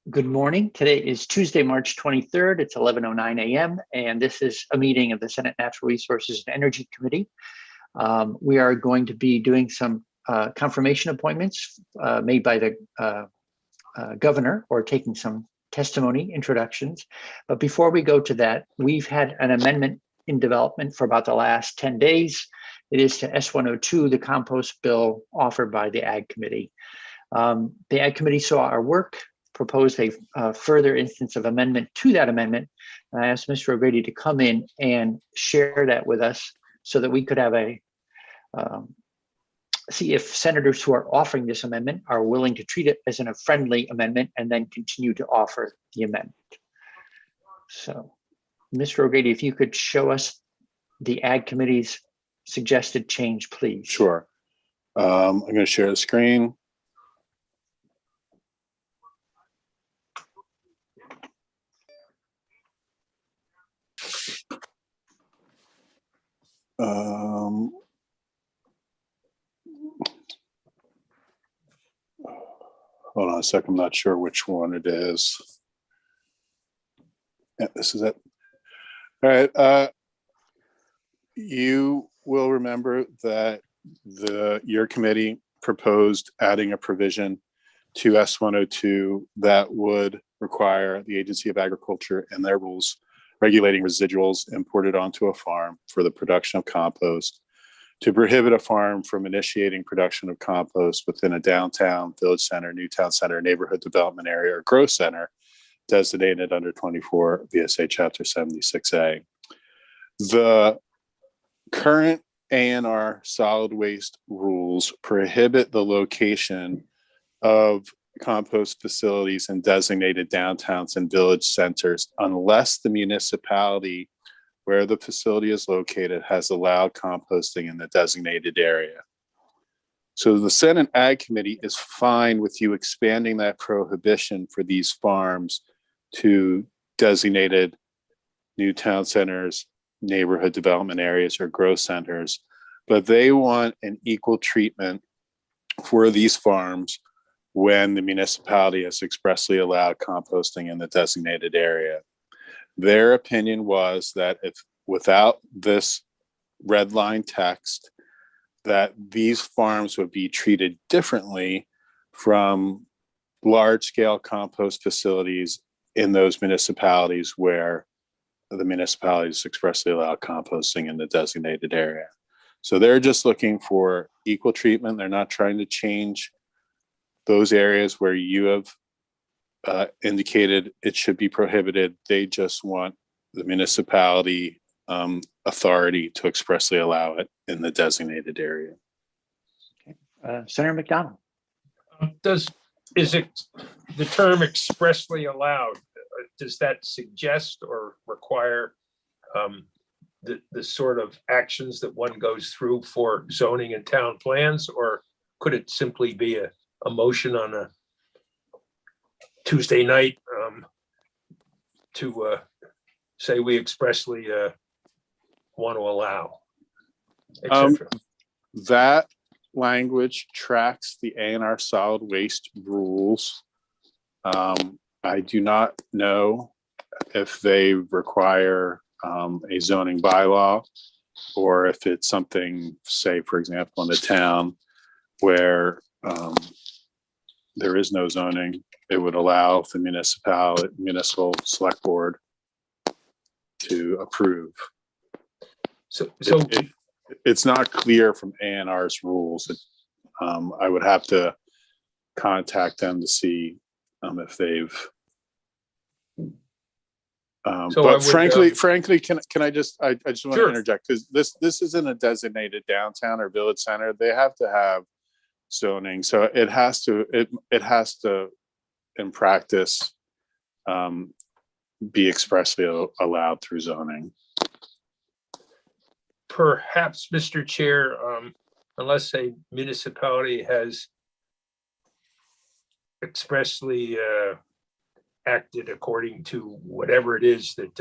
Good morning. Today is Tuesday, March 23rd. It's 11:09 a.m. and this is a meeting of the Senate Natural Resources and Energy Committee. We are going to be doing some confirmation appointments made by the governor, or taking some testimony introductions. But before we go to that, we've had an amendment in development for about the last 10 days. It is to S102, the compost bill offered by the Ag Committee. The Ag Committee saw our work, proposed a further instance of amendment to that amendment. And I asked Mr. O'Grady to come in and share that with us so that we could have see if senators who are offering this amendment are willing to treat it as a friendly amendment and then continue to offer the amendment. So, Mr. O'Grady, if you could show us the Ag Committee's suggested change, please. Sure. I'm going to share the screen. Hold on a second. I'm not sure which one it is. Yeah, this is it. All right. You will remember that your committee proposed adding a provision to S102 that would require the Agency of Agriculture and their rules regulating residuals imported onto a farm for the production of compost to prohibit a farm from initiating production of compost within a downtown, village center, new town center, neighborhood development area, or growth center designated under 24 VSA Chapter 76A. The current A&R solid waste rules prohibit the location of compost facilities in designated downtowns and village centers unless the municipality where the facility is located has allowed composting in the designated area. So the Senate Ag Committee is fine with you expanding that prohibition for these farms to designated new town centers, neighborhood development areas, or growth centers, but they want an equal treatment for these farms when the municipality has expressly allowed composting in the designated area. Their opinion was that if without this red line text, that these farms would be treated differently from large scale compost facilities in those municipalities where the municipalities expressly allow composting in the designated area. So they're just looking for equal treatment. They're not trying to change those areas where you have indicated it should be prohibited. They just want the municipality authority to expressly allow it in the designated area. Okay. Senator McDonald. Is it the term expressly allowed? Does that suggest or require the sort of actions that one goes through for zoning and town plans, or could it simply be a motion on a Tuesday night to say we expressly want to allow, etc.? That language tracks the A&R solid waste rules. I do not know if they require a zoning bylaw, or if it's something, say, for example, in a town where there is no zoning, it would allow the municipal select board to approve. So it's not clear from A&R's rules. I would have to contact them to see if they've. But frankly, can I just want to interject, because this isn't a designated downtown or village center. They have to have zoning, so it has to in practice be expressly allowed through zoning. Perhaps, Mr. Chair, unless a municipality has expressly acted according to whatever it is that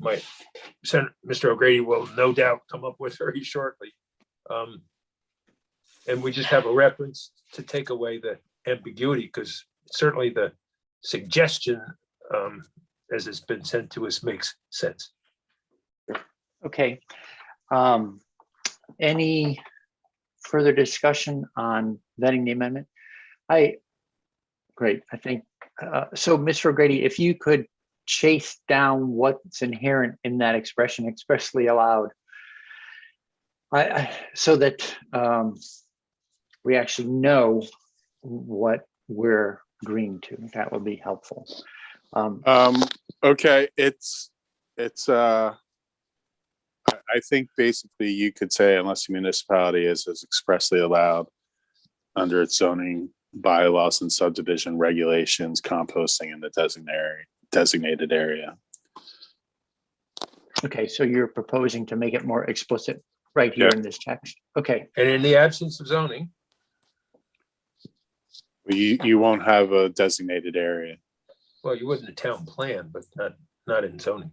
Mr. O'Grady will no doubt come up with very shortly. And we just have a reference to take away the ambiguity, because certainly the suggestion as it's been sent to us makes sense. Okay. Any further discussion on vetting the amendment? Great. I think so. Mr. O'Grady, if you could chase down what's inherent in that expression, expressly allowed, so that we actually know what we're agreeing to. That would be helpful. Okay, I think basically you could say unless the municipality is expressly allowed under its zoning bylaws and subdivision regulations, composting in the designated area. Okay, so you're proposing to make it more explicit right here in this text. Okay. And in the absence of zoning, You won't have a designated area. well, you would in the town plan, but not in zoning.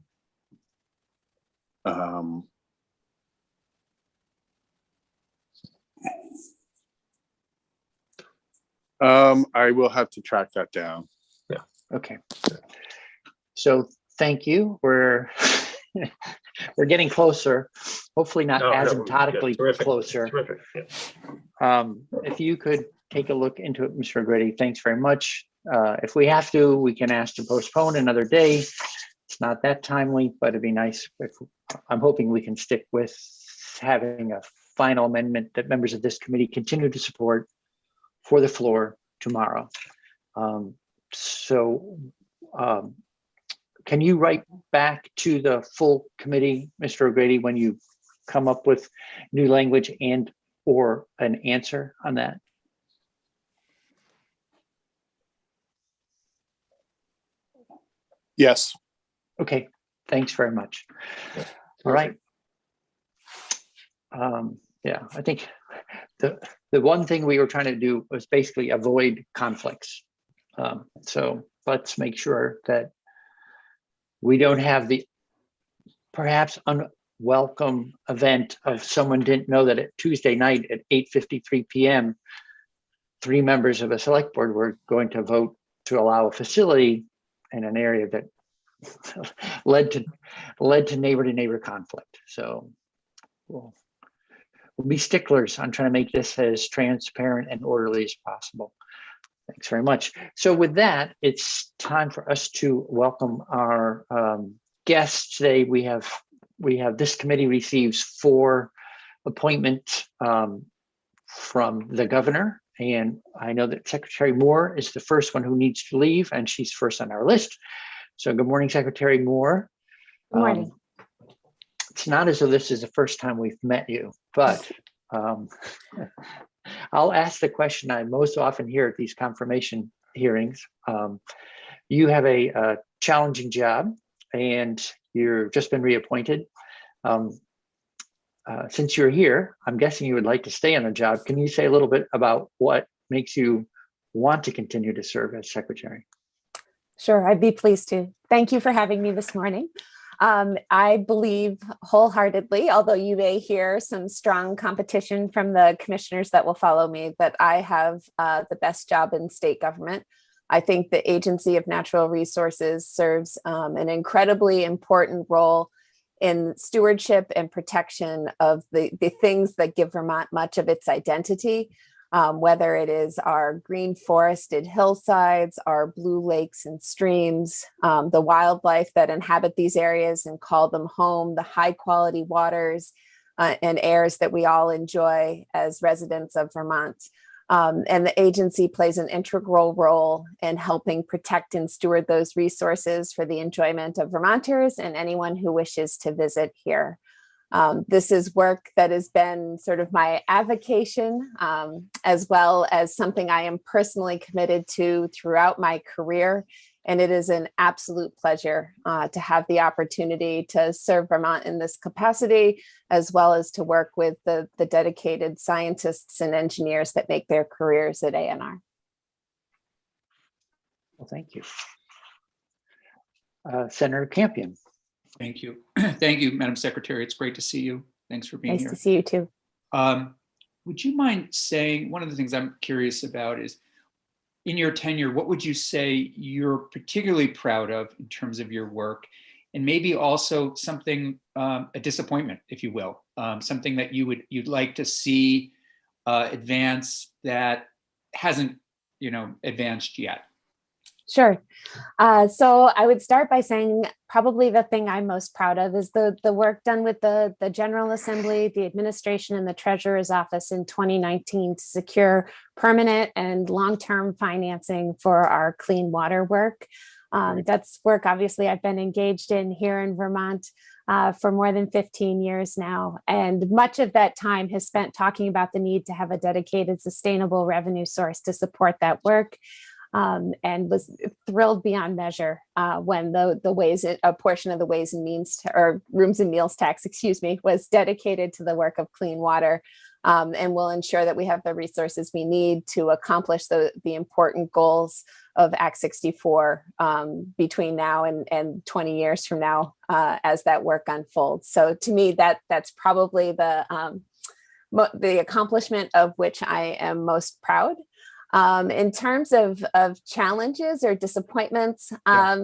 I will have to track that down. Yeah. Okay. So thank you. We're getting closer. Hopefully not asymptotically closer. Terrific. Yeah. If you could take a look into it, Mr. O'Grady, thanks very much. If we have to, we can ask to postpone another day. It's not that timely, but it'd be nice if I'm hoping we can stick with having a final amendment that members of this committee continue to support for the floor tomorrow. Can you write back to the full committee, Mr. O'Grady, when you come up with new language and or an answer on that? Yes. Okay, thanks very much. All right. Yeah, I think the one thing we were trying to do was basically avoid conflicts. So let's make sure that we don't have the perhaps unwelcome event of someone didn't know that at Tuesday night at 8:53 p.m. 3 members of a select board were going to vote to allow a facility in an area that led to neighbor conflict. So we'll be sticklers on trying to make this as transparent and orderly as possible. Thanks very much. So with that, it's time for us to welcome our guests today. We have this committee receives 4 appointments from the governor. And I know that Secretary Moore is the first one who needs to leave, and she's first on our list. So good morning, Secretary Moore. Good morning. It's not as though this is the first time we've met you, but I'll ask the question I most often hear at these confirmation hearings. You have a challenging job, and you've just been reappointed. Since you're here, I'm guessing you would like to stay on the job. Can you say a little bit about what makes you want to continue to serve as secretary? Sure, I'd be pleased to. Thank you for having me this morning. I believe wholeheartedly, although you may hear some strong competition from the commissioners that will follow me, that I have the best job in state government. I think the Agency of Natural Resources serves an incredibly important role in stewardship and protection of the things that give Vermont much of its identity, whether it is our green forested hillsides, our blue lakes and streams, the wildlife that inhabit these areas and call them home, the high quality waters and airs that we all enjoy as residents of Vermont. And the agency plays an integral role in helping protect and steward those resources for the enjoyment of Vermonters and anyone who wishes to visit here. This is work that has been sort of my avocation, as well as something I am personally committed to throughout my career. And it is an absolute pleasure to have the opportunity to serve Vermont in this capacity, as well as to work with the dedicated scientists and engineers that make their careers at ANR. Well, thank you. Senator Campion. Thank you. Thank you, Madam Secretary. It's great to see you. Thanks for being Nice here. to see you too. Would you mind saying, one of the things I'm curious about is in your tenure, what would you say you're particularly proud of in terms of your work? And maybe also something, a disappointment, if you will, something that you'd like to see advance that hasn't, advanced yet. Sure. So I would start by saying probably the thing I'm most proud of is the work done with the General Assembly, the administration, and the Treasurer's Office in 2019 to secure permanent and long-term financing for our clean water work. That's work, obviously, I've been engaged in here in Vermont for more than 15 years now. And much of that time has spent talking about the need to have a dedicated, sustainable revenue source to support that work. And was thrilled beyond measure when a portion of the Ways and Means or Rooms and Meals tax, was dedicated to the work of clean water, and will ensure that we have the resources we need to accomplish the important goals of Act 64 between now and 20 years from now as that work unfolds. So to me, that's probably the accomplishment of which I am most proud. In terms of challenges or disappointments, I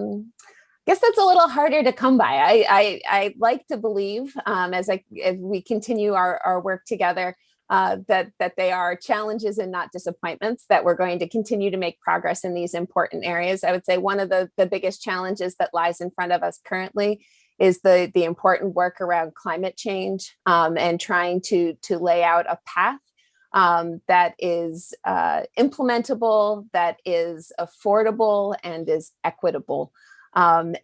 guess that's a little harder to come by. I like to believe as we continue our work together that they are challenges and not disappointments, that we're going to continue to make progress in these important areas. I would say one of the biggest challenges that lies in front of us currently is the important work around climate change and trying to lay out a path that is implementable, that is affordable, and is equitable. It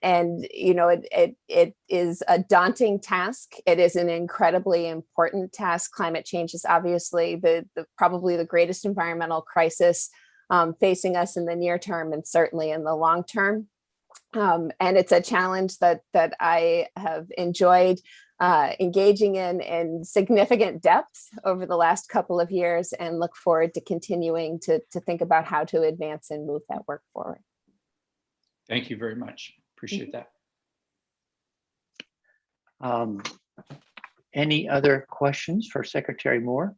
is a daunting task. It is an incredibly important task. Climate change is obviously probably the greatest environmental crisis facing us in the near term and certainly in the long term. And it's a challenge that I have enjoyed engaging in significant depth over the last couple of years, and look forward to continuing to think about how to advance and move that work forward. Thank you very much. Appreciate that. Any other questions for Secretary Moore?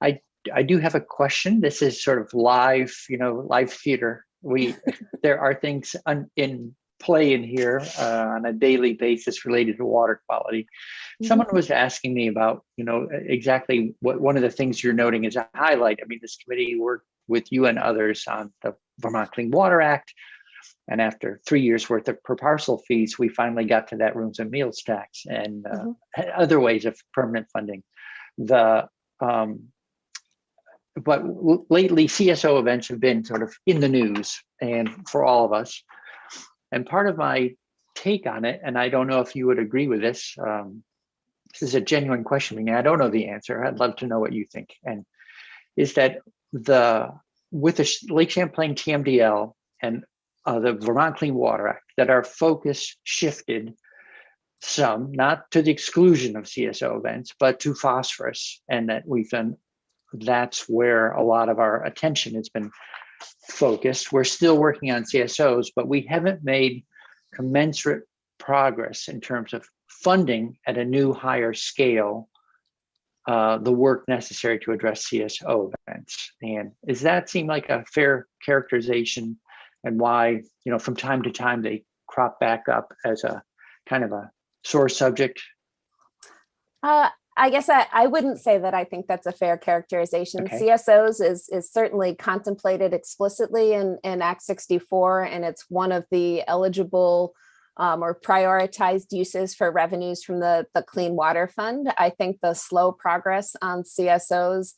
I do have a question. This is sort of live, live theater. There are things in play in here on a daily basis related to water quality. Someone was asking me about, exactly what one of the things you're noting is a highlight. I mean, this committee worked with you and others on the Vermont Clean Water Act. And after 3 years worth of per parcel fees, we finally got to that rooms and meals tax and other ways of permanent funding. But lately CSO events have been sort of in the news and for all of us. And part of my take on it, and I don't know if you would agree with this, this is a genuine question. I mean, I don't know the answer. I'd love to know what you think. And is that with the Lake Champlain TMDL and the Vermont Clean Water Act, that our focus shifted some, not to the exclusion of CSO events, but to phosphorus, and that that's where a lot of our attention has been focused. We're still working on CSOs, but we haven't made commensurate progress in terms of funding at a new higher scale the work necessary to address CSO events. And does that seem like a fair characterization, and why, from time to time they crop back up as a kind of a sore subject? I guess I wouldn't say that I think that's a fair characterization. Okay. CSOs is certainly contemplated explicitly in Act 64, and it's one of the eligible or prioritized uses for revenues from the Clean Water Fund. I think the slow progress on CSOs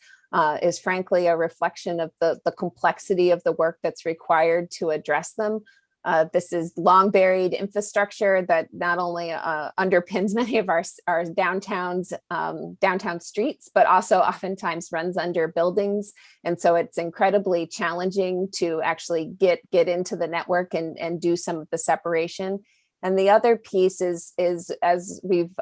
is frankly a reflection of the complexity of the work that's required to address them. This is long buried infrastructure that not only underpins many of our downtown streets, but also oftentimes runs under buildings. And so it's incredibly challenging to actually get into the network and do some of the separation. And the other piece is as we've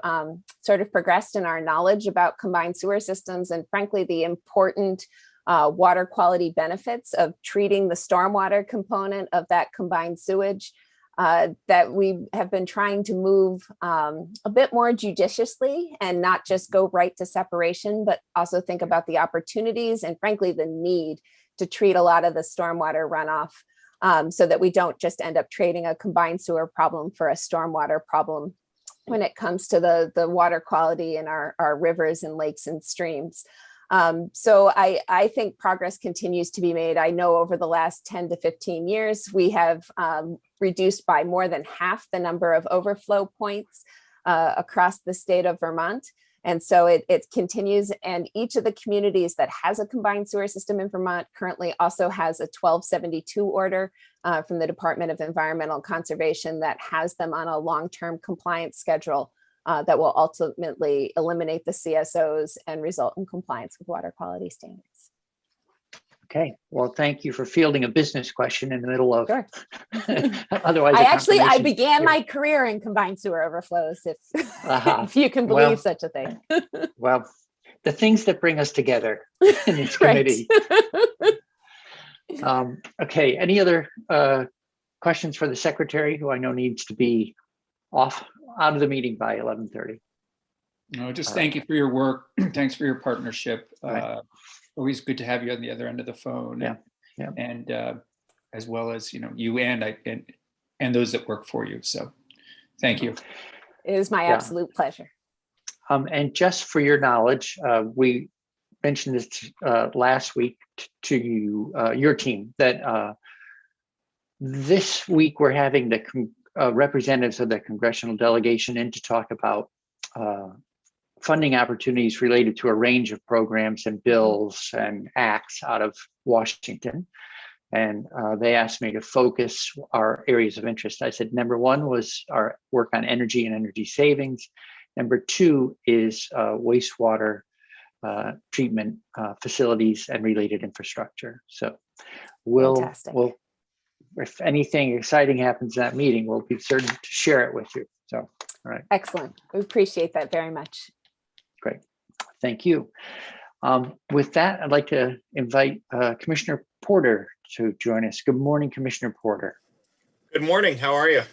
sort of progressed in our knowledge about combined sewer systems, and frankly, the important water quality benefits of treating the stormwater component of that combined sewage, that we have been trying to move a bit more judiciously and not just go right to separation, but also think about the opportunities and frankly, the need treat a lot of the stormwater runoff, so that we don't just end up trading a combined sewer problem for a stormwater problem when it comes to the water quality in our rivers and lakes and streams. So I think progress continues to be made. I know over the last 10 to 15 years, we have reduced by more than half the number of overflow points across the state of Vermont. And so it continues, and each of the communities that has a combined sewer system in Vermont currently also has a 1272 order from the Department of Environmental Conservation that has them on a long-term compliance schedule that will ultimately eliminate the CSOs and result in compliance with water quality standards. Okay, well, thank you for fielding a business question in the middle of. Sure. Otherwise, I began my career in combined sewer overflows, if you can believe such a thing. Well, the things that bring us together in this committee. Okay, any other questions for the secretary, who I know needs to be out of the meeting by 11:30? No, just thank you for your work. Thanks for your partnership. Right. Always good to have you on the other end of the phone. Yeah, yeah. And as well as, you and those that work for you. So thank you. It is my absolute pleasure. And just for your knowledge, we mentioned this last week to you, your team, that this week we're having the representatives of the congressional delegation in to talk about funding opportunities related to a range of programs and bills and acts out of Washington. And they asked me to focus our areas of interest. I said, number one was our work on energy and energy savings. Number two is wastewater treatment facilities and related infrastructure. So we'll, if anything exciting happens in that meeting, we'll be certain to share it with you. So, all right. Excellent. We appreciate that very much. Great. Thank you. With that, I'd like to invite Commissioner Porter to join us. Good morning, Commissioner Porter. Good morning. How are you?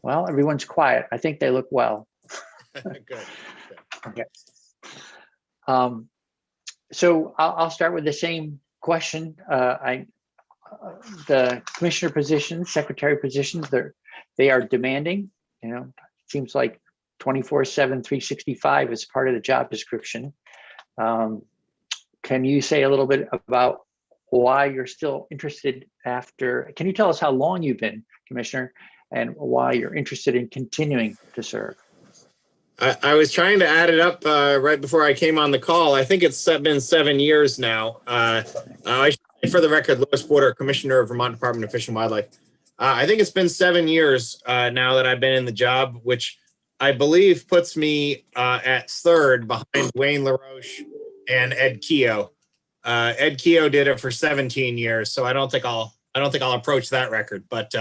Well, everyone's quiet. I think they look well. Good. Okay. So I'll start with the same question. The commissioner positions, secretary positions, they are demanding. It seems like 24/7, 365 is part of the job description. Can you say a little bit about why you're still interested can you tell us how long you've been commissioner and why you're interested in continuing to serve? I was trying to add it up right before I came on the call. I think it's been 7 years now. I should say for the record, Louis Porter, Commissioner of Vermont Department of Fish and Wildlife. I think it's been 7 years now that I've been in the job, which I believe puts me at third behind Wayne LaRoche and Ed Keogh. Ed Keogh did it for 17 years, so I don't think I'll approach that record. But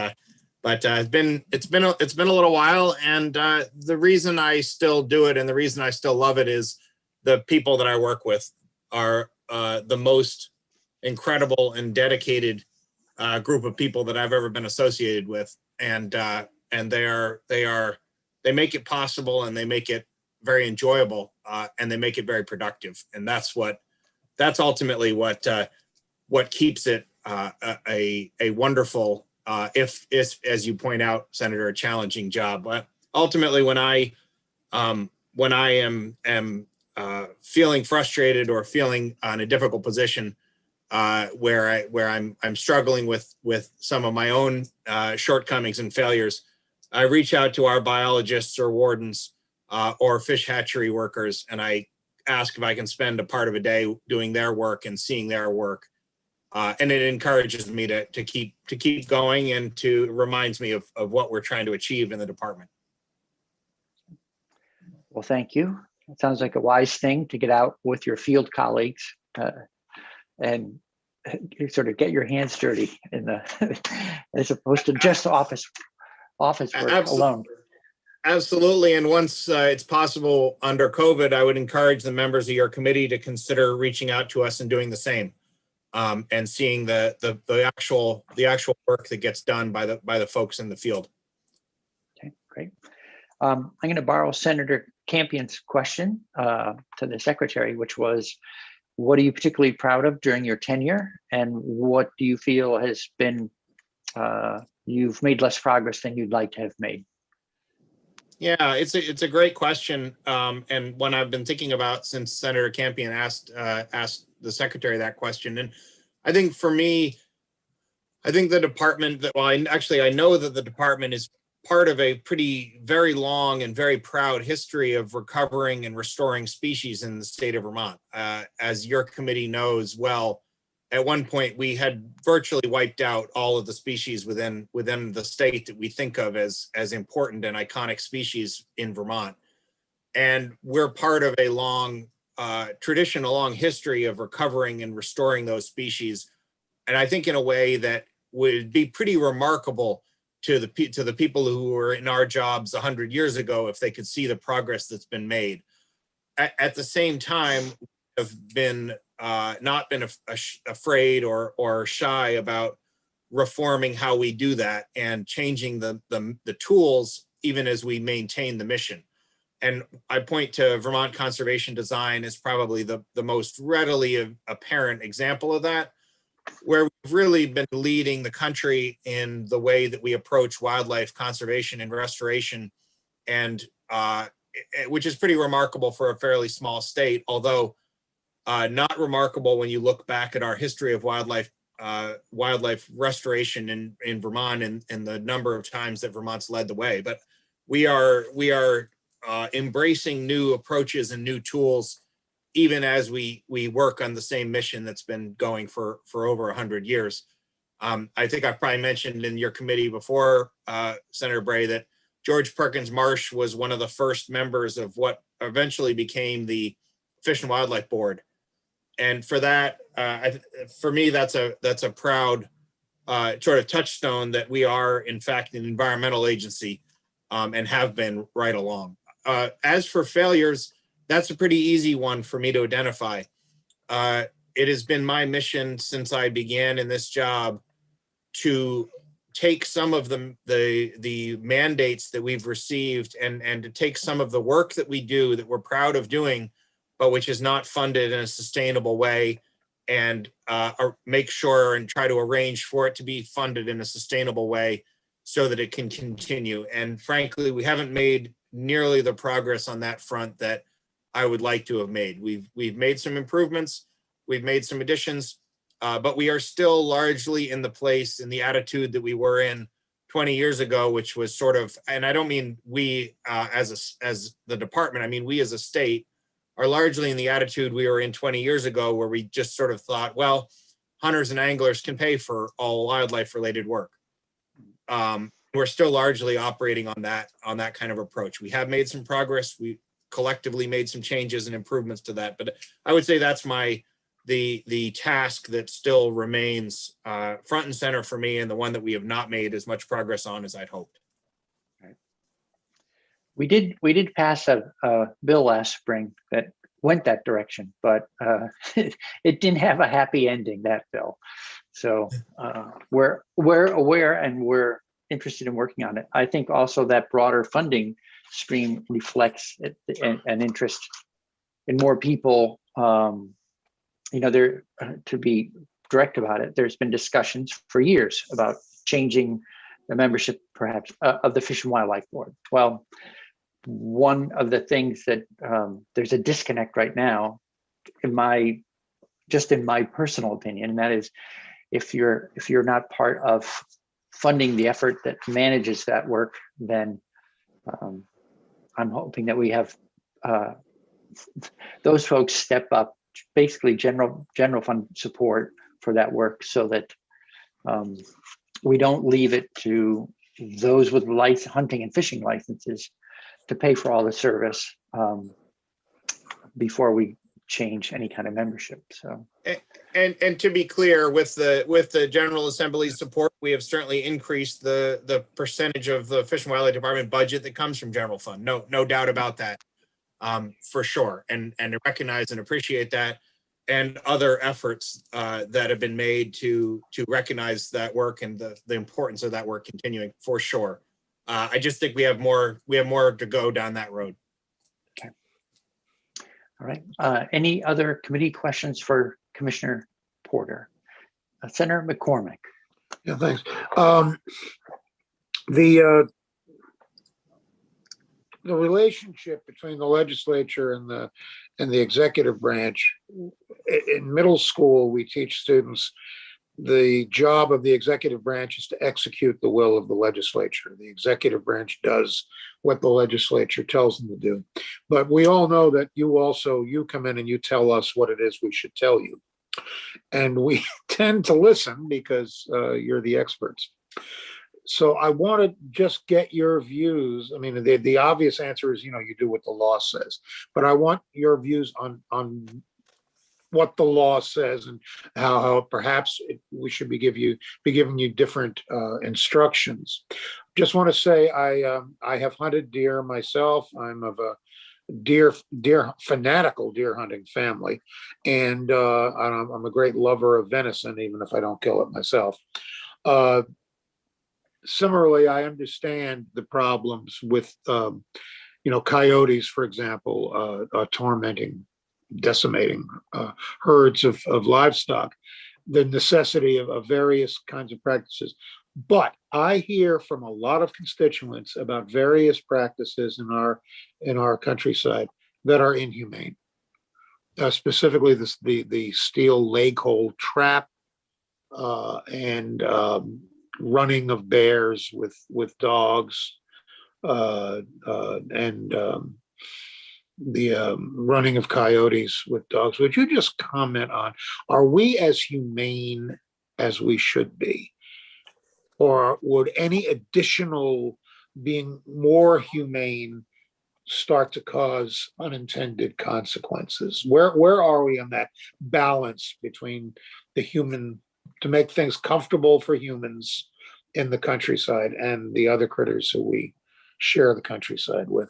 it's been a little while, and the reason I still do it and the reason I still love it is the people that I work with are the most incredible and dedicated group of people that I've ever been associated with, and they make it possible, and they make it very enjoyable, and they make it very productive, and that's ultimately what keeps it a wonderful, if as you point out, Senator, a challenging job. But ultimately, when I am feeling frustrated or feeling on a difficult position, where I'm struggling with some of my own shortcomings and failures, I reach out to our biologists or wardens or fish hatchery workers, and I ask if I can spend a part of a day doing their work and seeing their work. And it encourages me to keep going, and reminds me of what we're trying to achieve in the department. Well, thank you. It sounds like a wise thing to get out with your field colleagues and sort of get your hands dirty as opposed to just office work alone. Absolutely. And once it's possible under COVID, I would encourage the members of your committee to consider reaching out to us and doing the same, and seeing the actual work that gets done by the folks in the field. Okay, great. I'm going to borrow Senator Campion's question to the secretary, which was, what are you particularly proud of during your tenure, and what do you feel has been you've made less progress than you'd like to have made? Yeah, it's a great question, and one I've been thinking about since Senator Campion asked the secretary that question. And I think for me, I think the department that, well, I know that the department is part of a very long and very proud history of recovering and restoring species in the state of Vermont. As your committee knows well, at one point we had virtually wiped out all of the species within the state that we think of as important and iconic species in Vermont. And we're part of a long tradition, a long history of recovering and restoring those species. And I think in a way that would be pretty remarkable to the people who were in our jobs 100 years ago if they could see the progress that's been made. At the same time, have been not been afraid or shy about reforming how we do that and changing the tools even as we maintain the mission. And I point to Vermont Conservation Design as probably the most readily apparent example of that, where we've really been leading the country in the way that we approach wildlife conservation and restoration, and which is pretty remarkable for a fairly small state, although not remarkable when you look back at our history of wildlife restoration in Vermont and the number of times that Vermont's led the way. But we are embracing new approaches and new tools, even as we work on the same mission that's been going for over 100 years. I think I've probably mentioned in your committee before, Senator Bray, that George Perkins Marsh was one of the first members of what eventually became the Fish and Wildlife Board. And for that, for me, that's a proud sort of touchstone that we are, in fact, an environmental agency and have been right along. As for failures, that's a pretty easy one for me to identify. It has been my mission since I began in this job to take some of the mandates that we've received and to take some of the work that we do that we're proud of doing, but which is not funded in a sustainable way, and make sure and try to arrange for it to be funded in a sustainable way so that it can continue. And frankly, we haven't made nearly the progress on that front that I would like to have made. We've made some improvements, we've made some additions, but we are still largely in the place, in the attitude that we were in 20 years ago, which was sort of, and I don't mean we as the department, I mean we as a state are largely in the attitude we were in 20 years ago, where we just sort of thought, well, hunters and anglers can pay for all wildlife related work. We're still largely operating on that kind of approach. We have made some progress. We collectively made some changes and improvements to that, but I would say that's the task that still remains front and center for me, and the one that we have not made as much progress on as I'd hoped. We did pass a bill last spring that went that direction, but it didn't have a happy ending, that bill. So we're aware and we're interested in working on it. I think also that broader funding stream reflects an interest in more people. There, to be direct about it, there's been discussions for years about changing the membership, perhaps, of the Fish and Wildlife Board. Well, one of the things that there's a disconnect right now, in my personal opinion, and that is, if you're not part of funding the effort that manages that work, then I'm hoping that we have those folks step up, basically general fund support for that work, so that we don't leave it to those with hunting and fishing licenses to pay for all the service before we change any kind of membership. So, and to be clear, with the General Assembly's support, we have certainly increased the percentage of the Fish and Wildlife Department budget that comes from general fund. No doubt about that, for sure. And to recognize and appreciate that, and other efforts that have been made to recognize that work and the importance of that work continuing, for sure. I just think we have more to go down that road. Okay. All right. Any other committee questions for Commissioner Porter? Senator McCormick. Yeah, thanks. The relationship between the legislature and the executive branch. In middle school, we teach students the job of the executive branch is to execute the will of the legislature. The executive branch does what the legislature tells them to do. But we all know that you come in and you tell us what it is we should tell you. And we tend to listen because you're the experts. So I want to just get your views. I mean, the obvious answer is, you do what the law says. But I want your views on what the law says and how perhaps we should be giving you different instructions. Just want to say I have hunted deer myself. I'm of a fanatical deer hunting family, and I'm a great lover of venison, even if I don't kill it myself. Similarly, I understand the problems with coyotes, for example, decimating herds of livestock, the necessity of various kinds of practices. But I hear from a lot of constituents about various practices in our countryside that are inhumane. Specifically, the steel leg hold trap and running of bears with dogs and the running of coyotes with dogs. Would you just comment on, are we as humane as we should be? Or would any additional being more humane start to cause unintended consequences? Where are we on that balance between the human, to make things comfortable for humans in the countryside and the other critters who we share the countryside with?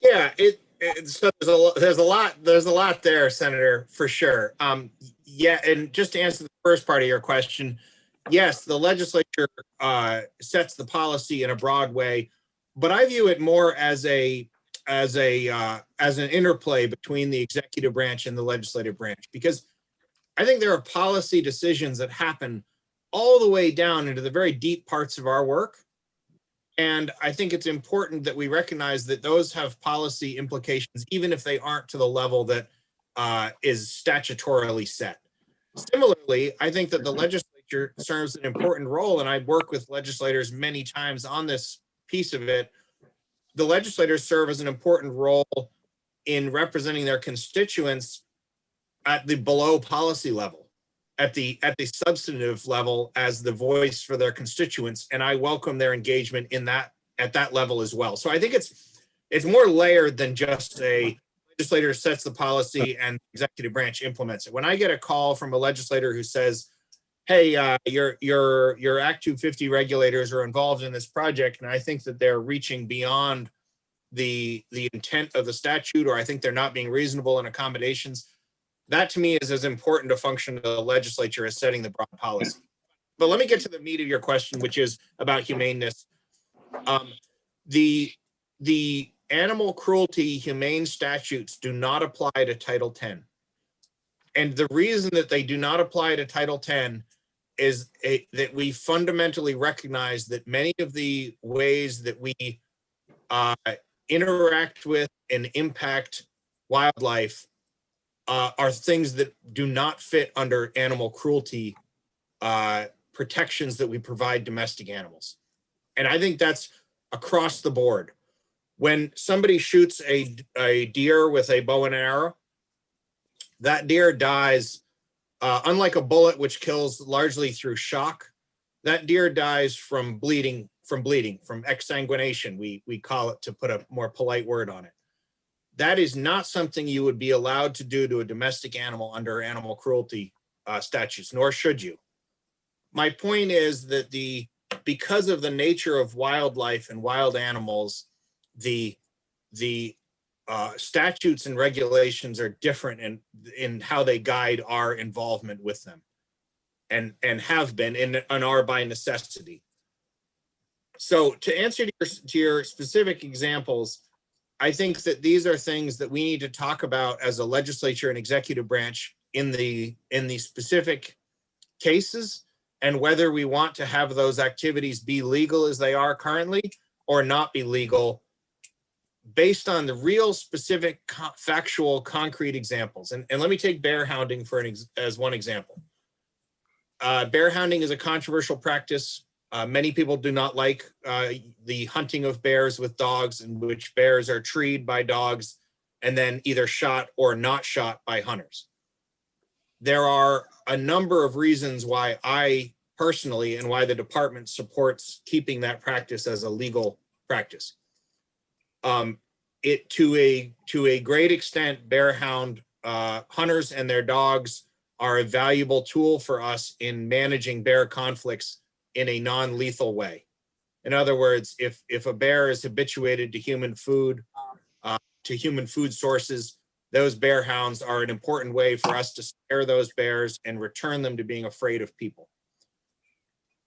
Yeah, so there's a lot there, Senator, for sure. Yeah, and just to answer the first part of your question, yes, the legislature sets the policy in a broad way, but I view it more as an interplay between the executive branch and the legislative branch, because I think there are policy decisions that happen all the way down into the very deep parts of our work. And I think it's important that we recognize that those have policy implications, even if they aren't to the level that is statutorily set. Similarly, I think that the legislature serves an important role, and I work with legislators many times on this piece of it. The legislators serve as an important role in representing their constituents at the below policy level, at the substantive level, as the voice for their constituents, and I welcome their engagement at that level as well. So I think it's more layered than just a legislator sets the policy and the executive branch implements it. When I get a call from a legislator who says, "Hey, your Act 250 regulators are involved in this project, and I think that they're reaching beyond the intent of the statute, or I think they're not being reasonable in accommodations," that to me is as important a function of the legislature as setting the broad policy. But let me get to the meat of your question, which is about humaneness. The animal cruelty humane statutes do not apply to Title 10. And the reason that they do not apply to Title 10 is that we fundamentally recognize that many of the ways that we interact with and impact wildlife are things that do not fit under animal cruelty protections that we provide domestic animals. And I think that's across the board. When somebody shoots a deer with a bow and arrow, that deer dies, unlike a bullet, which kills largely through shock. That deer dies from bleeding, from exsanguination, we call it, to put a more polite word on it. That is not something you would be allowed to do to a domestic animal under animal cruelty statutes, nor should you. My point is that because of the nature of wildlife and wild animals, the statutes and regulations are different in how they guide our involvement with them, and have been and are by necessity. So to answer to your specific examples, I think that these are things that we need to talk about as a legislature and executive branch in the specific cases, and whether we want to have those activities be legal as they are currently or not be legal based on the real specific factual concrete examples. And let me take bear hounding as one example. Bear hounding is a controversial practice. Many people do not like the hunting of bears with dogs, in which bears are treed by dogs and then either shot or not shot by hunters. There are a number of reasons why I personally and why the department supports keeping that practice as a legal practice. To a great extent, bear hound hunters and their dogs are a valuable tool for us in managing bear conflicts in a non-lethal way. In other words, if a bear is habituated to human food sources, those bear hounds are an important way for us to scare those bears and return them to being afraid of people.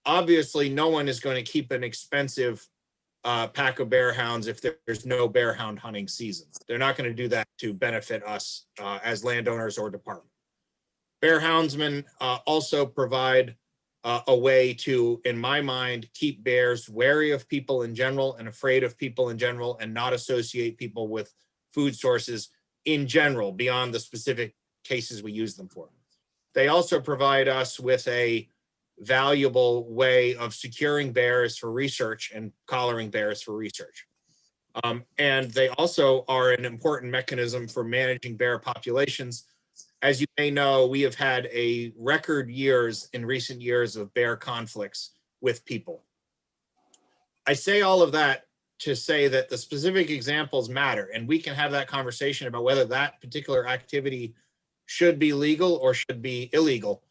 Obviously, no one is going to keep an expensive pack of bear hounds if there's no bear hound hunting season. They're not going to do that to benefit us as landowners or department. Bear houndsmen also provide a way to, in my mind, keep bears wary of people in general and afraid of people in general, and not associate people with food sources in general beyond the specific cases we use them for. They also provide us with a valuable way of securing bears for research and collaring bears for research. And they also are an important mechanism for managing bear populations. As you may know, we have had a record years in recent years of bear conflicts with people. I say all of that to say that the specific examples matter, and we can have that conversation about whether that particular activity should be legal or should be illegal.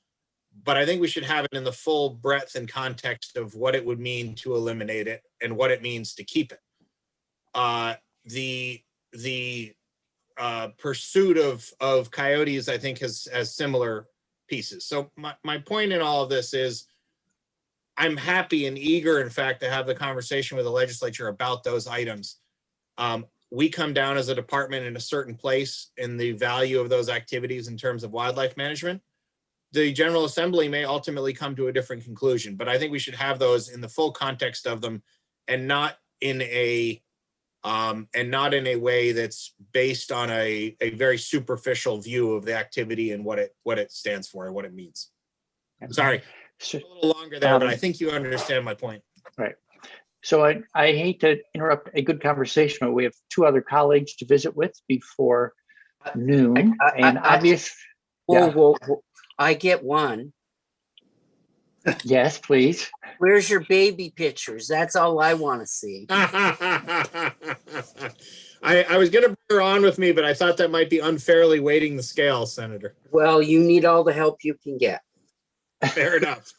But I think we should have it in the full breadth and context of what it would mean to eliminate it and what it means to keep it. The pursuit of coyotes, I think, has similar pieces. So my point in all of this is I'm happy and eager, in fact, to have the conversation with the legislature about those items. We come down as a department in a certain place in the value of those activities in terms of wildlife management. The General Assembly may ultimately come to a different conclusion, but I think we should have those in the full context of them, and not in a way that's based on a very superficial view of the activity and what it stands for and what it means. Sorry, a little longer there, but I think you understand my point. Right. So I hate to interrupt a good conversation, but we have two other colleagues to visit with before noon. Whoa. I get one. Yes, please. Where's your baby pictures? That's all I want to see. I was going to bring her on with me, but I thought that might be unfairly weighting the scale, Senator. Well, you need all the help you can get. Fair enough.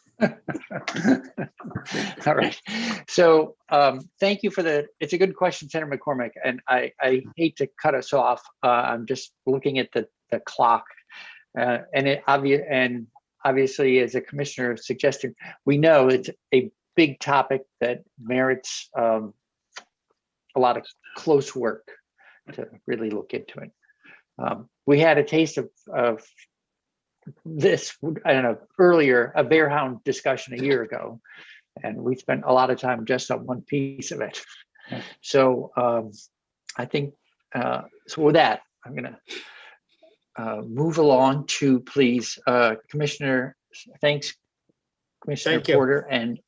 All right. So thank you for it's a good question, Senator McCormick. And I hate to cut us off. I'm just looking at the clock. Obviously, as a commissioner suggested, we know it's a big topic that merits a lot of close work to really look into it. We had a taste of this, I don't know, earlier, a bear hound discussion a year ago, and we spent a lot of time just on one piece of it. So I think, so with that, I'm going to move along to, please, Commissioner, thanks, Commissioner Porter, and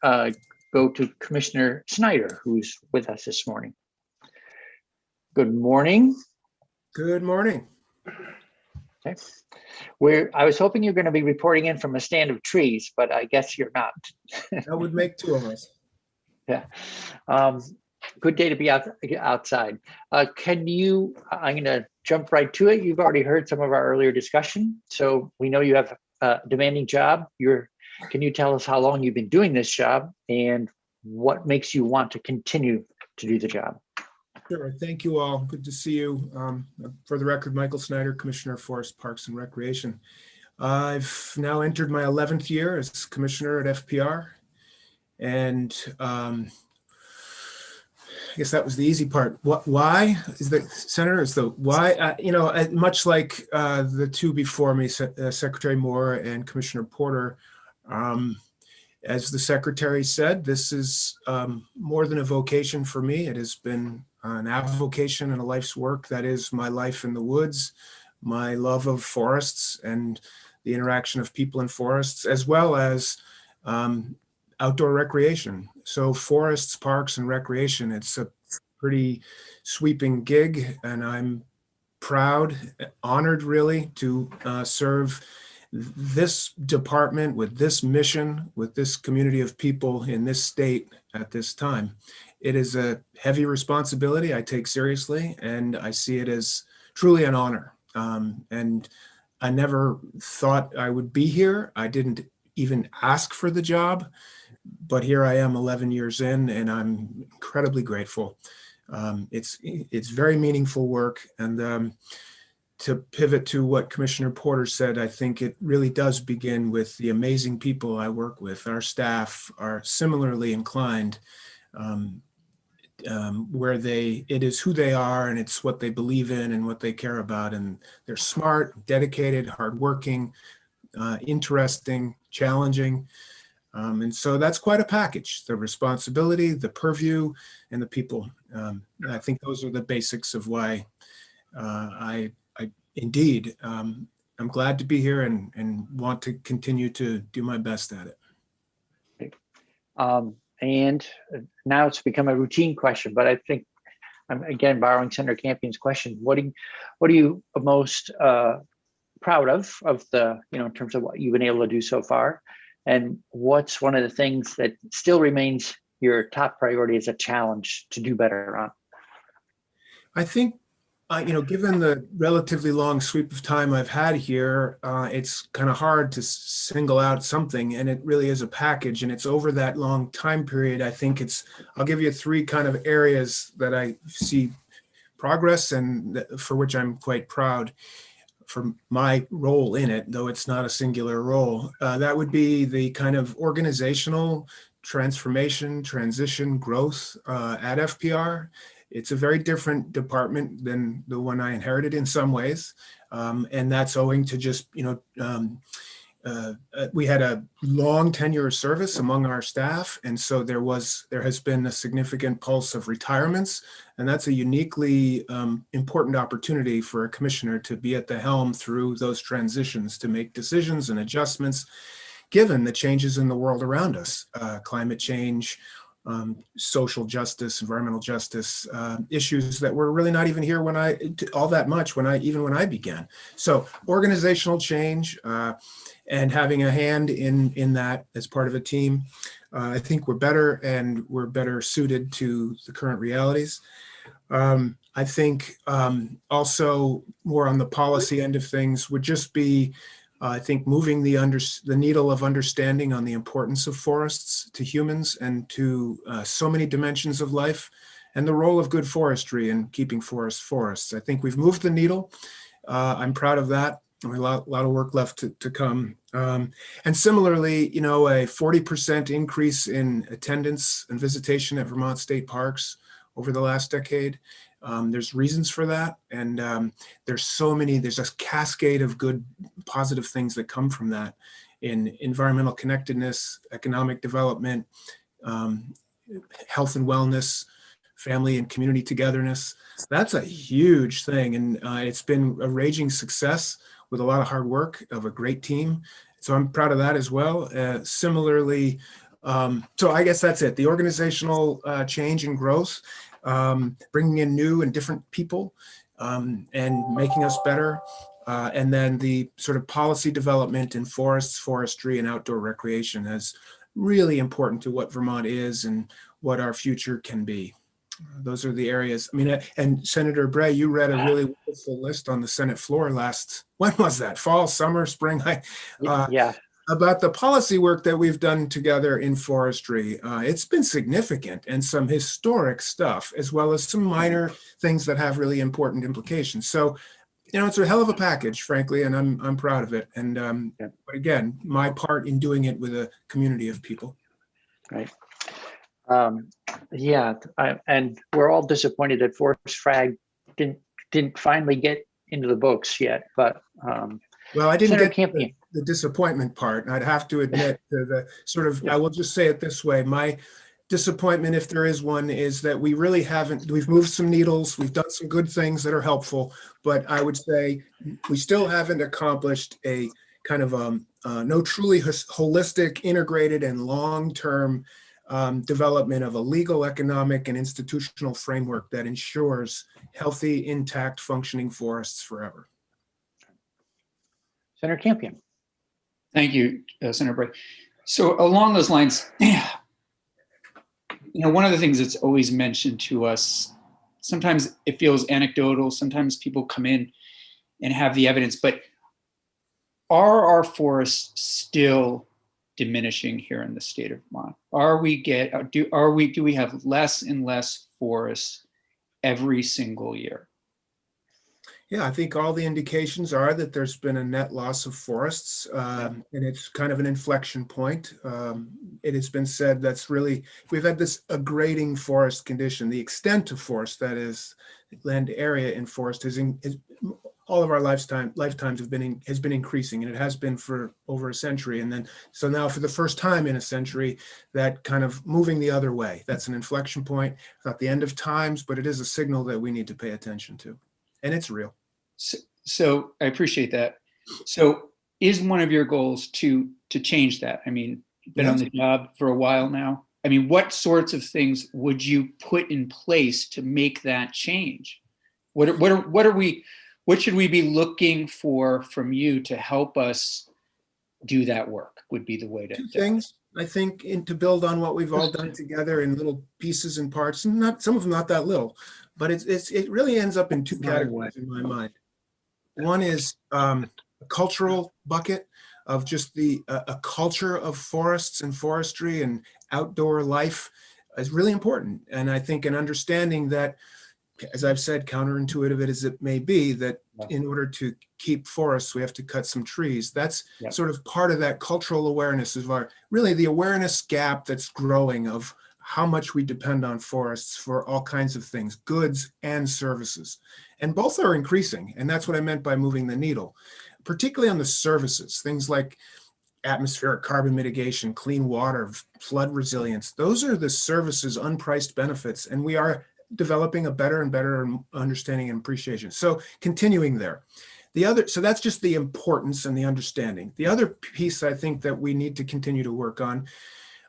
go to Commissioner Snyder, who's with us this morning. Good morning. Good morning. Okay. I was hoping you're going to be reporting in from a stand of trees, but I guess you're not. That would make two of us. Yeah. Good day to be outside. I'm going to jump right to it. You've already heard some of our earlier discussion, so we know you have a demanding job. Can you tell us how long you've been doing this job and what makes you want to continue to do the job? Sure. Thank you all. Good to see you. For the record, Michael Snyder, Commissioner of Forest, Parks, and Recreation. I've now entered my 11th year as Commissioner at FPR, and I guess that was the easy part. What, why is the Senator is the why, much like the two before me, Secretary Moore and Commissioner Porter, as the Secretary said, this is more than a vocation for me. It has been an avocation and a life's work. That is my life in the woods, my love of forests and the interaction of people in forests, as well as outdoor recreation. So forests, parks, and recreation, it's a pretty sweeping gig, and I'm proud, honored really, to serve this department with this mission, with this community of people in this state at this time. It is a heavy responsibility I take seriously, and I see it as truly an honor. And I never thought I would be here. I didn't even ask for the job, but here I am 11 years in, and I'm incredibly grateful. It's very meaningful work, and to pivot to what Commissioner Porter said, I think it really does begin with the amazing people I work with. Our staff are similarly inclined, where it is who they are, and it's what they believe in and what they care about. And they're smart, dedicated, hardworking, interesting, challenging. And so that's quite a package: the responsibility, the purview, and the people. I think those are the basics of why Indeed, I'm glad to be here and want to continue to do my best at it. And now it's become a routine question, but I think I'm again borrowing Senator Campion's question. What are you most proud of the, in terms of what you've been able to do so far? And what's one of the things that still remains your top priority as a challenge to do better on? I think, given the relatively long sweep of time I've had here, it's kind of hard to single out something, and it really is a package, and it's over that long time period. I think I'll give you three kind of areas that I see progress and for which I'm quite proud for my role in it, though it's not a singular role. That would be the kind of organizational transformation, transition, growth at FPR. It's a very different department than the one I inherited in some ways. And that's owing to just, we had a long tenure of service among our staff. And so there has been a significant pulse of retirements. And that's a uniquely important opportunity for a commissioner to be at the helm through those transitions, to make decisions and adjustments, given the changes in the world around us, climate change, social justice, environmental justice, issues that were really not even here when I began. So organizational change and having a hand in that as part of a team, I think we're better suited to the current realities. I think also more on the policy end of things would just be, I think, moving the needle of understanding on the importance of forests to humans and to so many dimensions of life, and the role of good forestry in keeping forests. I think we've moved the needle. I'm proud of that. A lot of work left to come. And similarly, a 40% increase in attendance and visitation at Vermont state parks over the last decade. There's reasons for that. And there's a cascade of good, positive things that come from that in environmental connectedness, economic development, health and wellness, family and community togetherness. That's a huge thing. And it's been a raging success with a lot of hard work of a great team. So I'm proud of that as well. Similarly, so I guess that's it. The organizational change and growth, bringing in new and different people and making us better. And then the sort of policy development in forests, forestry, and outdoor recreation is really important to what Vermont is and what our future can be. Those are the areas. I mean, and Senator Bray, you read a really wonderful list on the Senate floor when was that? Fall, summer, spring? Yeah. About the policy work that we've done together in forestry. It's been significant and some historic stuff, as well as some minor things that have really important implications. So, it's a hell of a package, frankly, and I'm proud of it. And but again, my part in doing it with a community of people. Right. Yeah, and we're all disappointed that Forest Frag didn't finally get into the books yet, but Well, I didn't Senator get Campion. the disappointment part. And I'd have to admit to the sort of, Yeah. I will just say it this way. My disappointment, if there is one, is that we really haven't, we've moved some needles, we've done some good things that are helpful, but I would say we still haven't accomplished a kind of no truly holistic, integrated, and long-term development of a legal, economic, and institutional framework that ensures healthy, intact, functioning forests forever. Senator Campion. Thank you, Senator Bray. So along those lines, one of the things that's always mentioned to us, sometimes it feels anecdotal, sometimes people come in and have the evidence, but are our forests still diminishing here in the state of Vermont? Do we have less and less forests every single year? Yeah, I think all the indications are that there's been a net loss of forests, and it's kind of an inflection point. It has been said we've had this aggrading forest condition. The extent of forest, that is, land area in forest, all of our lifetimes has been increasing, and it has been for over a century. And then, so now for the first time in a century, that kind of moving the other way. That's an inflection point. It's not the end of times, but it is a signal that we need to pay attention to, and it's real. So I appreciate that. So is one of your goals to change that? I mean, you've been on the job for a while now. I mean, what sorts of things would you put in place to make that change? What should we be looking for from you to help us do that work would be the way to. Two things, I think, and to build on what we've all done together in little pieces and parts, and not some of them not that little, but it really ends up in two categories in my mind. One is a cultural bucket of just a culture of forests and forestry and outdoor life is really important. And I think an understanding that, as I've said, counterintuitive as it may be, that in order to keep forests, we have to cut some trees. That's sort of part of that cultural awareness of the awareness gap that's growing of how much we depend on forests for all kinds of things, goods and services. And both are increasing. And that's what I meant by moving the needle, particularly on the services, things like atmospheric carbon mitigation, clean water, flood resilience. Those are the services, unpriced benefits. And we are developing a better and better understanding and appreciation. So continuing there. So that's just the importance and the understanding. The other piece I think that we need to continue to work on,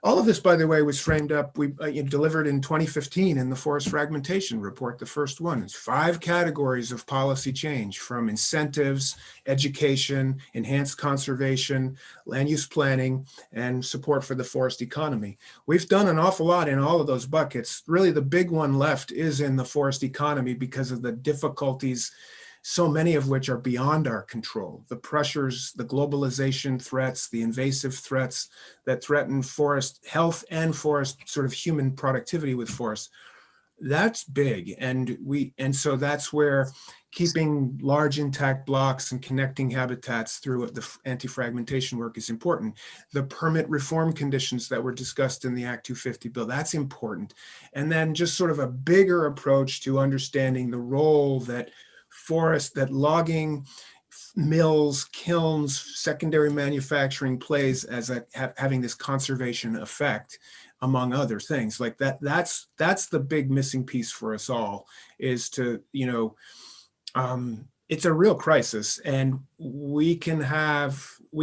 all of this, by the way, was framed up, we delivered in 2015 in the Forest Fragmentation Report, the first one. It's 5 categories of policy change, from incentives, education, enhanced conservation, land use planning, and support for the forest economy. We've done an awful lot in all of those buckets. Really, the big one left is in the forest economy because of the difficulties, so many of which are beyond our control. The pressures, the globalization threats, the invasive threats that threaten forest health and forest sort of human productivity with forests. That's big. And so that's where keeping large intact blocks and connecting habitats through the anti-fragmentation work is important. The permit reform conditions that were discussed in the Act 250 bill, that's important. And then just sort of a bigger approach to understanding the role that logging, mills, kilns, secondary manufacturing plays as having this conservation effect, among other things. Like that's the big missing piece for us all, is to, it's a real crisis, and we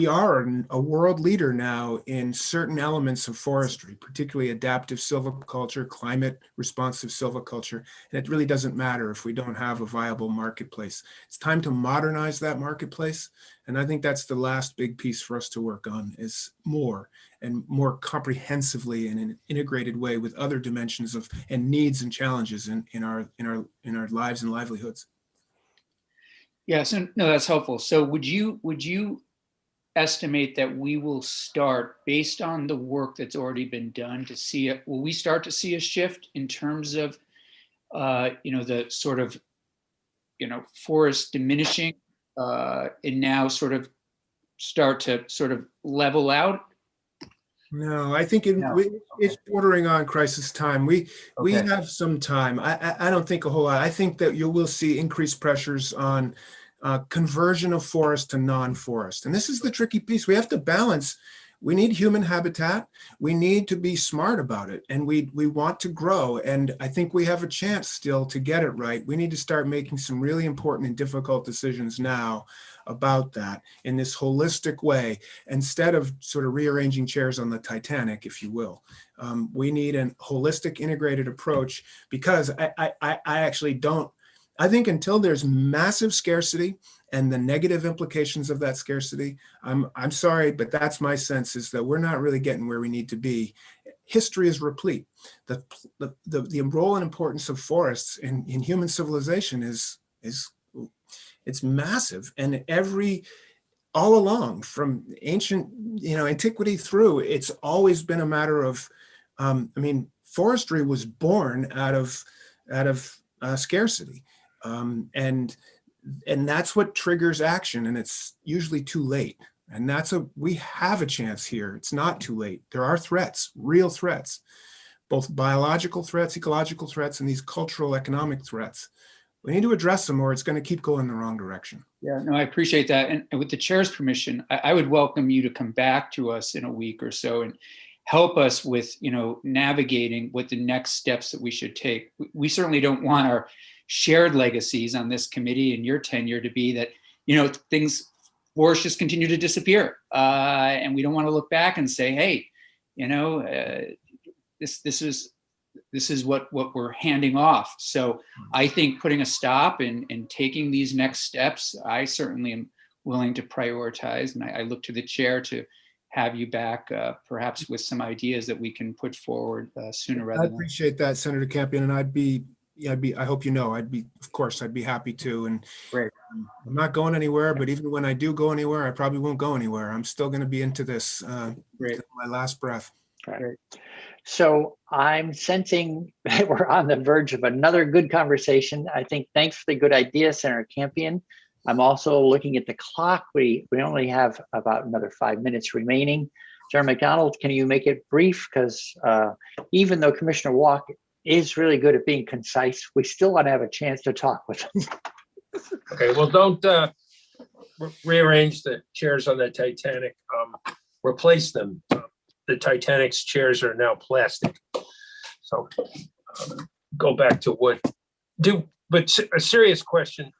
are a world leader now in certain elements of forestry, particularly adaptive silviculture, climate responsive silviculture. And it really doesn't matter if we don't have a viable marketplace. It's time to modernize that marketplace. And I think that's the last big piece for us to work on, is more and more comprehensively in an integrated way with other dimensions and needs and challenges in our lives and livelihoods. Yeah, so no, that's helpful. So would you estimate that we will start, based on the work that's already been done, will we start to see a shift in terms of the sort of forest diminishing and now sort of start to sort of level out? No, I think No. it's bordering on crisis time. We Okay. have some time. I don't think a whole lot. I think that you will see increased pressures on conversion of forest to non-forest. And this is the tricky piece. We have to balance. We need human habitat. We need to be smart about it. And we want to grow. And I think we have a chance still to get it right. We need to start making some really important and difficult decisions now about that in this holistic way, instead of sort of rearranging chairs on the Titanic, if you will. We need a holistic integrated approach, because I actually don't, I think until there's massive scarcity and the negative implications of that scarcity, I'm sorry, but that's my sense, is that we're not really getting where we need to be. History is replete. The role and importance of forests in human civilization is it's massive. And all along, from ancient, antiquity through, it's always been a matter of, forestry was born out of scarcity. And that's what triggers action, and it's usually too late. And we have a chance here. It's not too late. There are threats, real threats, both biological threats, ecological threats, and these cultural, economic threats. We need to address them, or it's going to keep going in the wrong direction. Yeah, no, I appreciate that. And with the chair's permission, I would welcome you to come back to us in a week or so and help us with, navigating what the next steps that we should take. We certainly don't want our shared legacies on this committee and your tenure to be that, forests just continue to disappear. And we don't want to look back and say, hey, this is what we're handing off. So I think putting a stop and taking these next steps, I certainly am willing to prioritize. And I look to the chair to have you back, perhaps with some ideas that we can put forward sooner rather I than. appreciate that, Senator Campion. And I'd be, I hope I'd be happy to. And Great. I'm not going anywhere, but even when I do go anywhere, I probably won't go anywhere. I'm still going to be into this Great. my last breath. Right. So I'm sensing that we're on the verge of another good conversation. I think thanks for the good idea, Senator Campion. I'm also looking at the clock. We only have about another 5 minutes remaining. Chairman McDonald, can you make it brief? Because even though Commissioner Walk is really good at being concise, we still want to have a chance to talk with him. Okay, well, don't rearrange the chairs on the Titanic. Replace them. The Titanic's chairs are now plastic. So go back to wood. But a serious question,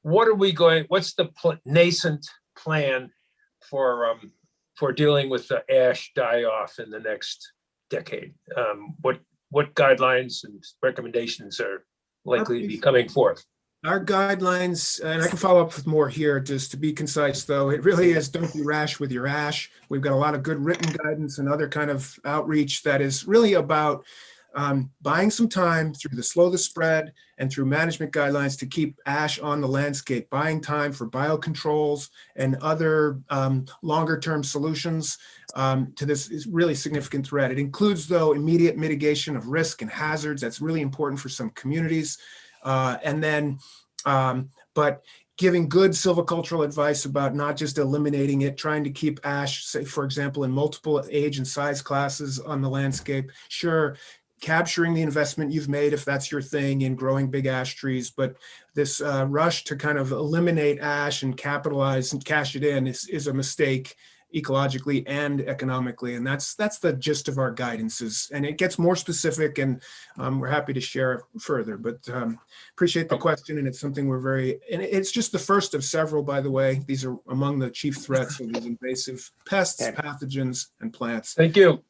what's the nascent plan for dealing with the ash die-off in the next decade? What guidelines and recommendations are likely to be coming forth? Our guidelines, and I can follow up with more here, just to be concise, though, it really is don't be rash with your ash. We've got a lot of good written guidance and other kind of outreach that is really about buying some time through the slow the spread and through management guidelines to keep ash on the landscape, buying time for biocontrols and other longer term solutions to this is really significant threat. It includes, though, immediate mitigation of risk and hazards. That's really important for some communities. But giving good silvicultural advice about not just eliminating it, trying to keep ash, say, for example, in multiple age and size classes on the landscape. Sure, capturing the investment you've made, if that's your thing, in growing big ash trees. But this rush to kind of eliminate ash and capitalize and cash it in is a mistake, ecologically and economically. And that's the gist of our guidances. And it gets more specific, and we're happy to share further, but appreciate the question. And it's something and it's just the first of several, by the way. These are among the chief threats of these invasive pests, pathogens, and plants. Thank you.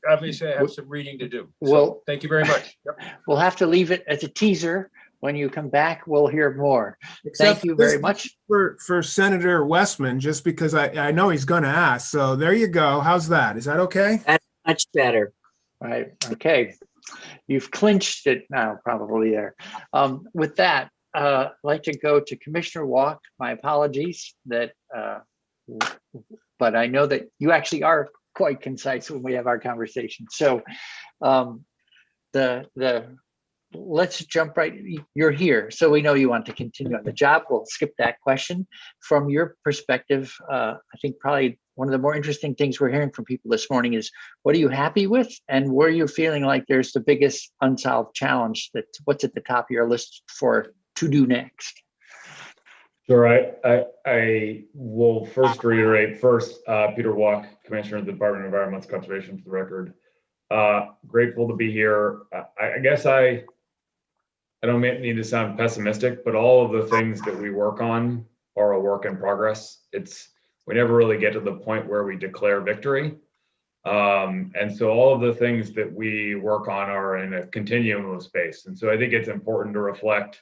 Obviously I have some reading to do. So thank you very much. Yep. We'll have to leave it as a teaser. When you come back, we'll hear more. Thank you very much. For Senator Westman, just because I know he's going to ask. So there you go. How's that? Is that okay? That's much better. All right. Okay. You've clinched it now, probably there. With that, I'd like to go to Commissioner Walk. My apologies but I know that you actually are quite concise when we have our conversation. So let's jump right. You're here, so we know you want to continue on the job. We'll skip that question. From your perspective, I think probably one of the more interesting things we're hearing from people this morning is, what are you happy with, and where you're feeling like there's the biggest unsolved challenge, that what's at the top of your list for to do next? Sure. I will first reiterate Peter Walk, Commissioner of the Department of Environmental Conservation, for the record. Grateful to be here. I guess I don't need to sound pessimistic, but all of the things that we work on are a work in progress. We never really get to the point where we declare victory. And so all of the things that we work on are in a continuum of space. And so I think it's important to reflect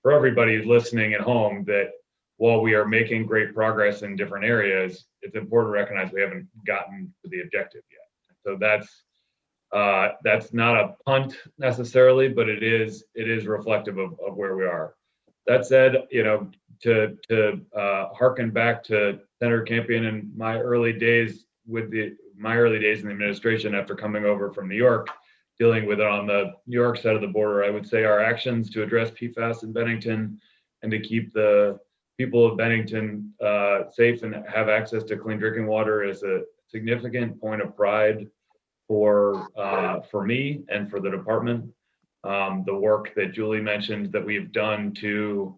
for everybody who's listening at home that while we are making great progress in different areas, it's important to recognize we haven't gotten to the objective yet. So that's not a punt necessarily, but it is reflective of where we are. That said, to harken back to Senator Campion and my early days in the administration after coming over from New York, dealing with it on the New York side of the border, I would say our actions to address PFAS in Bennington and to keep the people of Bennington safe and have access to clean drinking water is a significant point of pride for me and for the department. The work that Julie mentioned that we've done to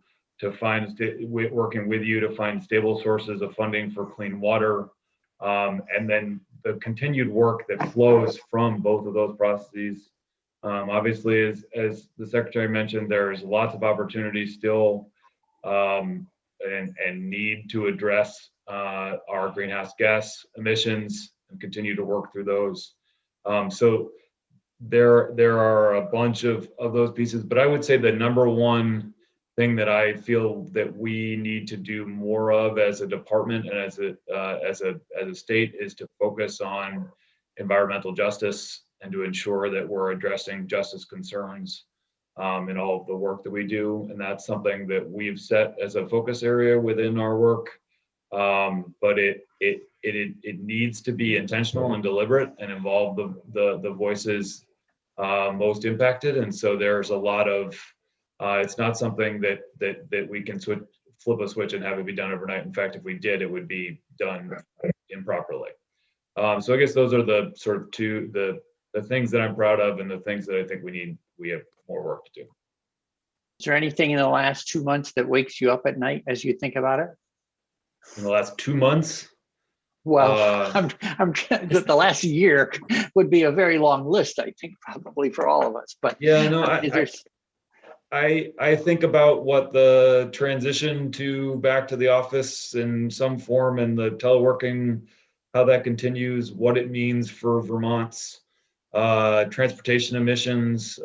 find, working with you to find stable sources of funding for clean water, and then the continued work that flows from both of those processes. Obviously, as the Secretary mentioned, there's lots of opportunities still and need to address our greenhouse gas emissions and continue to work through those. So there are a bunch of those pieces, but I would say the number one thing that I feel that we need to do more of as a department and as a state is to focus on environmental justice and to ensure that we're addressing justice concerns in all of the work that we do. And that's something that we've set as a focus area within our work. But it needs to be intentional and deliberate and involve the voices most impacted. And so there's a lot of, it's not something that we can flip a switch and have it be done overnight. In fact, if we did, it would be done improperly. So I guess those are the sort of the things that I'm proud of and the things that I think we have more work to do. Is there anything in the last 2 months that wakes you up at night as you think about it? In the last 2 months? Well, the last year would be a very long list, I think, probably for all of us. But yeah, no, I think about what the transition back to the office in some form and the teleworking, how that continues, what it means for Vermont's transportation emissions.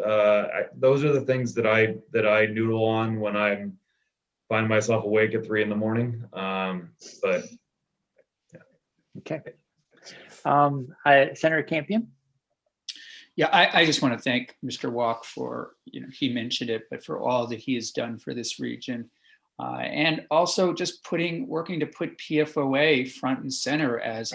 Those are the things that I noodle on when I find myself awake at 3 a.m. But yeah. Okay. Senator Campion. Yeah, I just want to thank Mr. Walk for, he mentioned it, but for all that he has done for this region. And also just working to put PFOA front and center as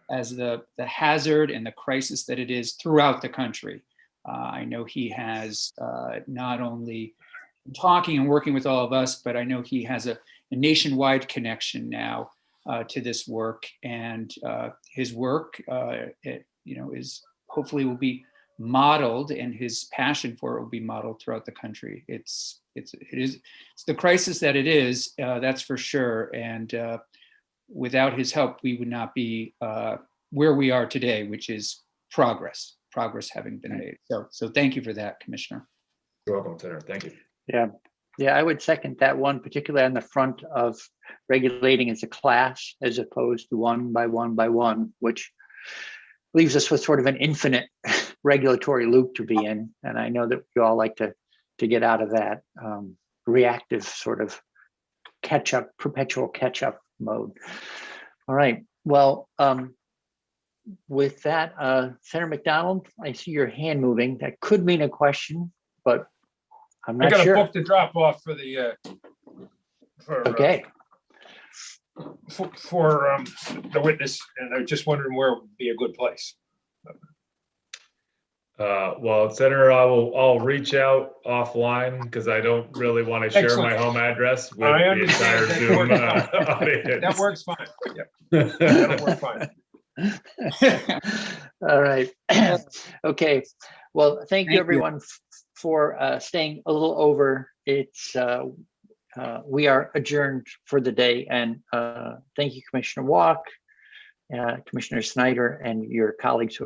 the hazard and the crisis that it is throughout the country. I know he has not only talking and working with all of us, but I know he has a nationwide connection now to this work, and his work, is hopefully will be modeled, and his passion for it will be modeled throughout the country. It's the crisis that it is, that's for sure. And without his help, we would not be where we are today, which is progress having been made. So thank you for that, Commissioner. You're welcome, Senator. Thank you. Yeah, I would second that one, particularly on the front of regulating as a class as opposed to one by one, which leaves us with sort of an infinite regulatory loop to be in. And I know that you all like to get out of that reactive sort of perpetual catch-up mode. All right. Well, with that, Senator McDonald, I see your hand moving. That could mean a question, but I'm not sure. I got a book to drop off for the okay. For the witness, and I'm just wondering where would be a good place. Well, Senator, I'll reach out offline because I don't really want to share my Excellent. home address with I the entire understand. Zoom That audience. That works fine. Yep, that'll work fine. All right. Okay. Well, thank Thank you, you. everyone, for staying a little over. It's we are adjourned for the day, and thank you, Commissioner Walk, Commissioner Snyder, and your colleagues who